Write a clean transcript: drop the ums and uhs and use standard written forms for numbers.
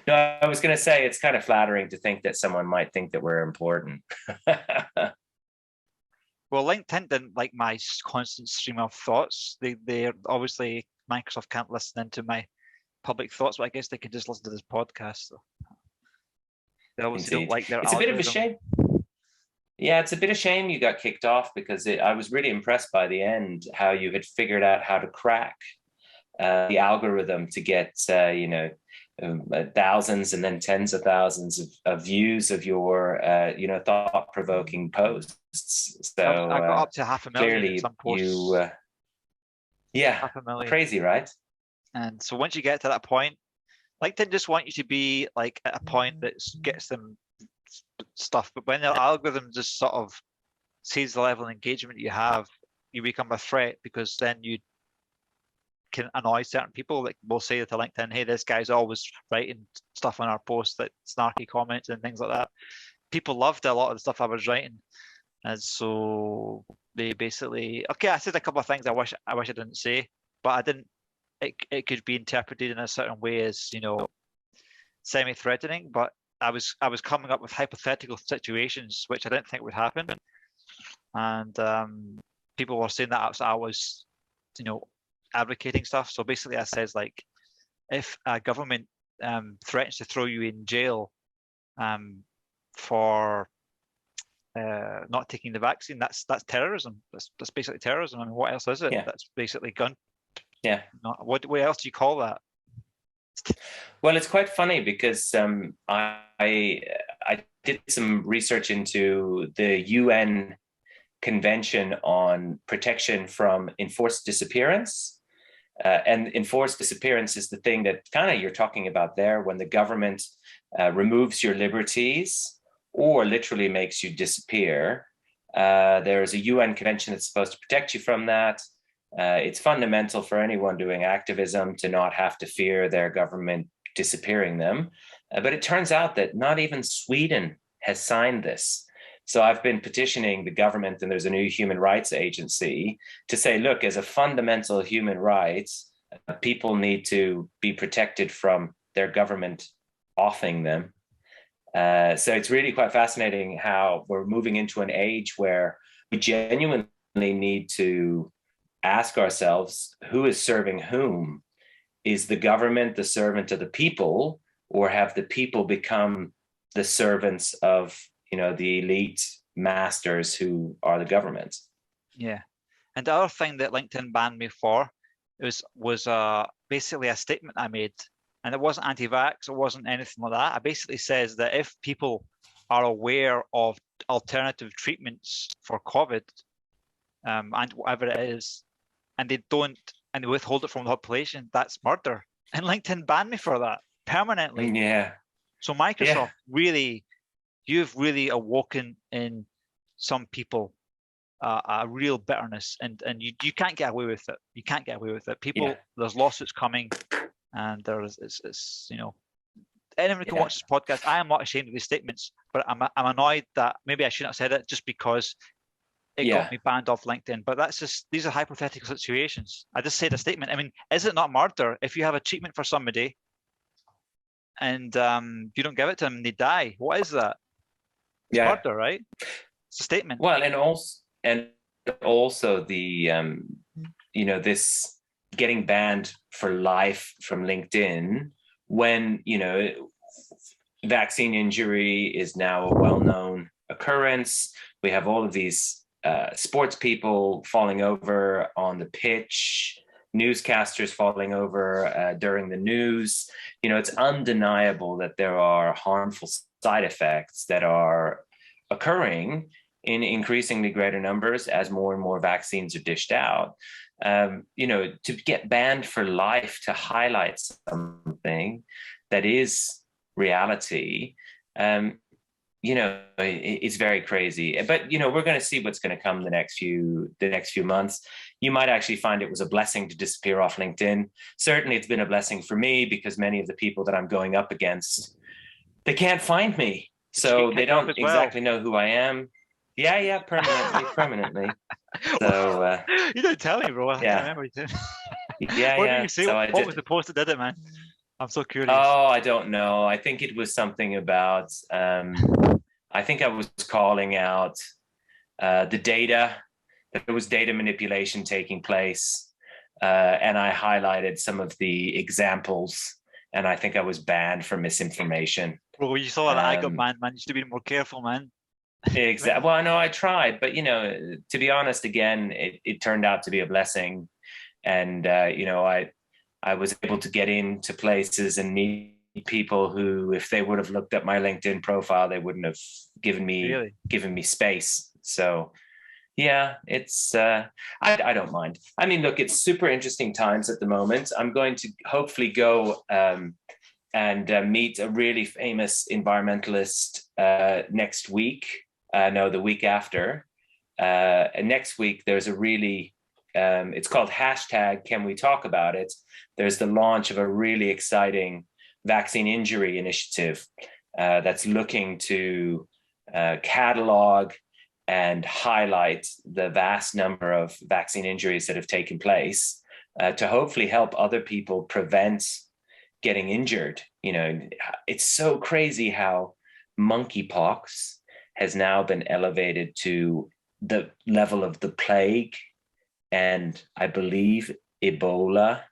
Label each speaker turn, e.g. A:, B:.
A: No, I was going to say it's kind of flattering to think that someone might think that we're important.
B: Well, LinkedIn didn't like my constant stream of thoughts. They obviously Microsoft can't listen into my public thoughts, but I guess they could just listen to this podcast. So they obviously don't
A: Indeed.
B: like their
A: It's a bit of a
B: algorithm.
A: shame. Yeah, it's a bit of shame you got kicked off because I was really impressed by the end how you had figured out how to crack the algorithm to get thousands and then tens of thousands of views of your thought-provoking posts. So
B: I got up to 500,000 in
A: clearly
B: some
A: you
B: posts.
A: yeah,
B: 500,000.
A: crazy, right?
B: And so once you get to that point, LinkedIn just want you to be like at a point that gets them stuff. But when the algorithm just sort of sees the level of engagement you have, you become a threat because then you can annoy certain people. Like we'll say to LinkedIn, "Hey, this guy's always writing stuff on our posts that snarky comments and things like that." People loved a lot of the stuff I was writing, and so they basically okay. I said a couple of things I wish I didn't say, but I didn't. It could be interpreted in a certain way as semi-threatening, but I was coming up with hypothetical situations which I didn't think would happen, and people were saying that I was advocating stuff. So basically, I says like, if a government threatens to throw you in jail for not taking the vaccine, that's terrorism. That's basically terrorism. I mean, what else is it?
A: Yeah.
B: That's basically gun.
A: Yeah.
B: What else do you call that?
A: Well, it's quite funny because I did some research into the UN Convention on Protection from Enforced Disappearance. And enforced disappearance is the thing that kind of you're talking about there, when the government removes your liberties or literally makes you disappear. There is a UN convention that's supposed to protect you from that. It's fundamental for anyone doing activism to not have to fear their government disappearing them. But it turns out that not even Sweden has signed this. So I've been petitioning the government, and there's a new human rights agency, to say, look, as a fundamental human right, people need to be protected from their government offing them. So it's really quite fascinating how we're moving into an age where we genuinely need to ask ourselves, who is serving whom? Is the government the servant of the people, or have the people become the servants of the elite masters who are the government?
B: Yeah. And the other thing that LinkedIn banned me for was basically a statement I made, and it wasn't anti-vax, it wasn't anything like that. I basically says that if people are aware of alternative treatments for COVID, and whatever it is, and they don't, and they withhold it from the population, that's murder. And LinkedIn banned me for that permanently.
A: Yeah.
B: So Microsoft really, you've really awoken in some people a real bitterness, and you can't get away with it. You can't get away with it. People, there's lawsuits coming, and there's it's anyone can watch this podcast. I am not ashamed of these statements, but I'm annoyed that maybe I shouldn't have said it just because it got me banned off LinkedIn. But that's just, these are hypothetical situations. I just said a statement. I mean, is it not murder if you have a treatment for somebody and you don't give it to them and they die? What is that? It's murder, right? It's a statement.
A: Well, and also the this getting banned for life from LinkedIn when vaccine injury is now a well-known occurrence. We have all of these sports people falling over on the pitch, newscasters falling over during the news. It's undeniable that there are harmful side effects that are occurring in increasingly greater numbers as more and more vaccines are dished out. To get banned for life to highlight something that is reality, it's very crazy. But we're going to see what's going to come the next few months. You might actually find it was a blessing to disappear off LinkedIn. Certainly, it's been a blessing for me because many of the people that I'm going up against, they can't find me, so they don't exactly know who I am. Yeah, permanently. So
B: you don't tell me, bro. I can't remember. What did you say?
A: So
B: what was the post that did it, man? I'm so curious.
A: Oh, I don't know. I think it was something about, I think I was calling out the data, that there was data manipulation taking place. And I highlighted some of the examples, and I think I was banned for misinformation.
B: Bro, you saw that I got
A: Um,
B: banned, man. You should be more careful, man.
A: exactly. Well, no, I tried, but to be honest, again, it turned out to be a blessing, and I was able to get into places and meet people who, if they would have looked at my LinkedIn profile, they wouldn't have
B: Really?
A: given me space. So yeah, it's I don't mind. I mean, look, it's super interesting times at the moment. I'm going to hopefully go and meet a really famous environmentalist next week. No, the week after. And next week, there's a really, it's called hashtag Can We Talk About It? There's the launch of a really exciting vaccine injury initiative that's looking to catalog and highlight the vast number of vaccine injuries that have taken place to hopefully help other people prevent getting injured. It's so crazy how monkeypox has now been elevated to the level of the plague, and I believe Ebola